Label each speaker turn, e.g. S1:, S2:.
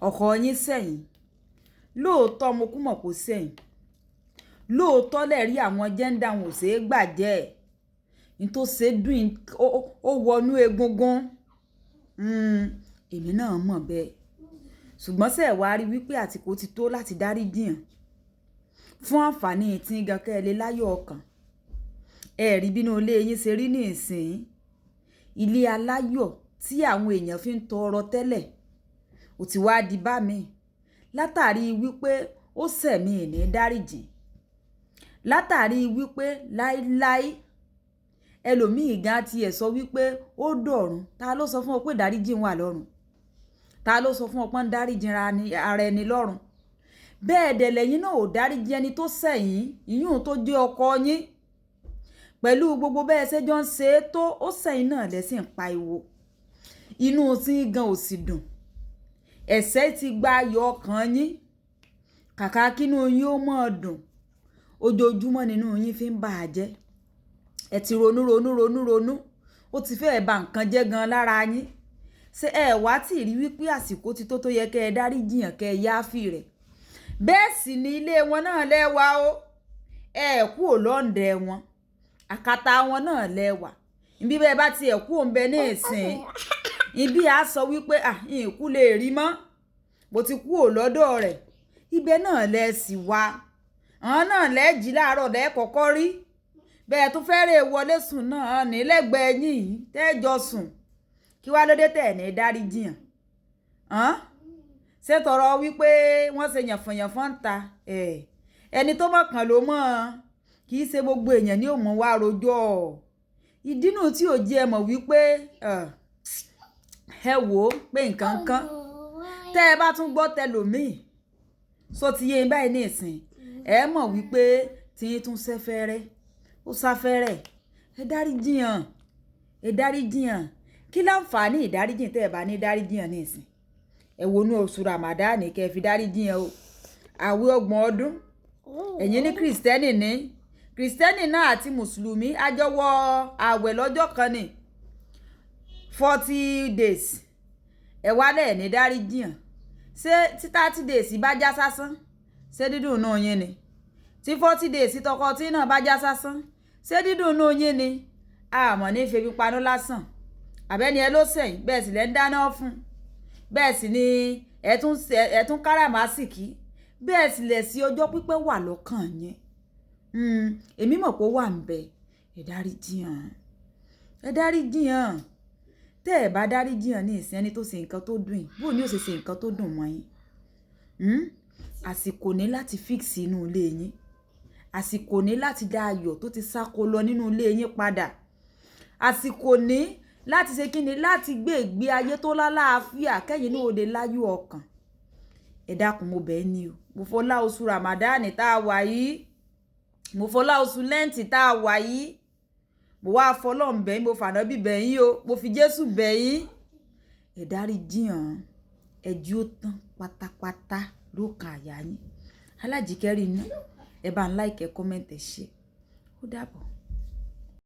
S1: ọkọ yín sẹ́yìn lóòótọ́ mo kú mọ̀ kó sẹ́yìn lóòótọ́ lẹ rí àwọn jẹ́ńdà wọn ò ṣeé gbàjẹ́ ní tó ṣe dùn ó wọnú egungun èmi náà mọ̀ bẹ́ẹ̀ ṣùgbọ́n ṣe wá rí wípé àsìkò ti tó láti dáríjìyàn fún àǹfààní tí gan kẹ́lẹ́ láyọ̀ ọkàn ẹ rí bínú ilé yín ṣe rí ní ìsìn ilé aláyọ̀ tí àwọn èèyàn fi ń tọrọ tẹ́lẹ̀ ó ti wá di bá mi látàrí wípé ó sẹ̀mí ní dáríjì látàrí wípé láíláí ẹlòmíì gan tiẹ̀ sọ wípé ó dọ̀run ta ló sọ fún ọ pé dáríjì wà lọ́run ta ló sọ fún ọ pé ń dáríjì ara ẹni lọ́run bẹ́ẹ̀ dẹ̀ lẹ́yìn náà ò dáríjì ẹni tó sẹ̀yìn ìyún tó jẹ́ ọkọ yín pẹ̀lú gbogbo bẹ́ẹ̀ ṣe jọ ń ṣe é tó ó sẹ̀yìn náà lẹ́sìn pa ìwo inú tí gan ò sì dùn ẹ̀ṣẹ̀ ti gba ayọ̀ ọkàn yín kàkà kínú yín ó mọ̀ dùn ojoojúmọ́ nínú yín fi ń bà á jẹ́ ẹ ti ronú ó ti fẹ́ẹ̀ bà nǹkan jẹ́ gan lára yín ṣé ẹ wá tí rí wípé àsìkò ti tó yẹ kẹ́ ẹ dáríjìyàn kẹ́ ẹ yááfì rẹ̀ bẹ́ẹ̀ sì ni ilé wọn náà lẹ́wà o ẹ kú ò lọ́ǹdẹ̀ wọn àkàtà wọn náà lẹ́wà ibi bẹ́ẹ̀ bá ti ẹ̀kú òǹbẹ ní ìsìn ibi a sọ wípé ìkú lè rí mọ́ bó ti kú ò lọ́dọ̀ rẹ̀ ibẹ̀ náà lẹ́ sì wá àwọn náà lẹ́ẹ̀jì láàárọ̀ lẹ́ẹ̀kọ́kọ́ rí bẹ́ẹ̀ tó fẹ́rẹ̀ wọlé sùn náà nílẹ̀gbẹ̀ẹ́ yín yìí tẹ́jọ sùn kí wá lóde tẹ̀ ní dáríjìyàn ṣé tọrọ wípé wọ́n ṣe yànfọ̀yànfọ̀n ń ta ẹni tó mọ̀kàn ló mọ̀ kì í ṣe gbogbo èèyàn ní òmò wá rojọ́ ìdínú tí ò jẹ́ mọ̀ wípé ẹ wò ó pé nǹkan kan tẹ́ ẹ bá tún gbọ́ tẹlòmíì sọ ti yé báyìí ní ìsìn ẹ mọ̀ wípé tí yín tún ṣẹ́fẹ́rẹ́ ó sáfẹ́rẹ́ ẹ dáríjìyàn kí láǹfààní ìdáríjìn tẹ́ ẹ bá ní dáríjìyàn ní ìsìn ẹ wọnú oṣù Ramadan kẹ́ ẹ fi dáríjìyàn o àwẹ̀ 30 ọdún ẹ̀yin ní kìrìsìtẹ́nì náà àti mùsùlùmí àjọwọ́ àwẹ̀ lọ́jọ́ kan ní 40 days ẹ wá lẹ̀ ní dáríjìyàn ṣé tí 30 days bá já sásán ṣé dídùn náà yín ni tí 40 days tọkọ tí náà bá já sásán ṣé dídùn náà yín ni àmọ́ ní febi panú lásán àbẹ́ni ẹ ló sẹ̀yìn bẹ́ẹ̀ sì lẹ́ ń dáná fún bẹ́ẹ̀ sì ni ẹ tún káràmásìkì bẹ́ẹ̀ sì lẹ̀ sí ọjọ́ pípẹ́ wà lọ́kàn yẹn èmi mọ̀ pé ó wà ń bẹ ẹ dáríjìyàn tẹ́ ẹ bá dáríjìyàn ní ìsìn ẹni tó ṣe nǹkan tó dùn yìí bóò ni ó ṣe ṣe nǹkan tó dùn mọ́ yín àsìkò ní láti fix inú ilé yín àsìkò ní láti dá ayọ̀ tó ti sáko lọ nínú ilé yín padà àsìkò ní láti ṣe kíni láti gbé ìgbé ayé tó lálàáfíà kẹ́yìn ní òde láyọ̀ ọkàn ẹ dákun mo bẹ̀ ẹ́ ní o mo fọlá oṣù Ramadan tá a wà yìí mo fọlá oṣù lẹ́ǹtì tá a wà yìí mo wá fọlọ́n bẹ̀ yín mo fànábì bẹ̀ yín o mo fi Jésù bẹ̀ yín ẹ dáríjìyàn ẹ jí ó tán pátápátá ló kan àyà yín Alájíkẹ́rí iná ẹ bá ń like ẹ comment ẹ share ó dàbọ̀.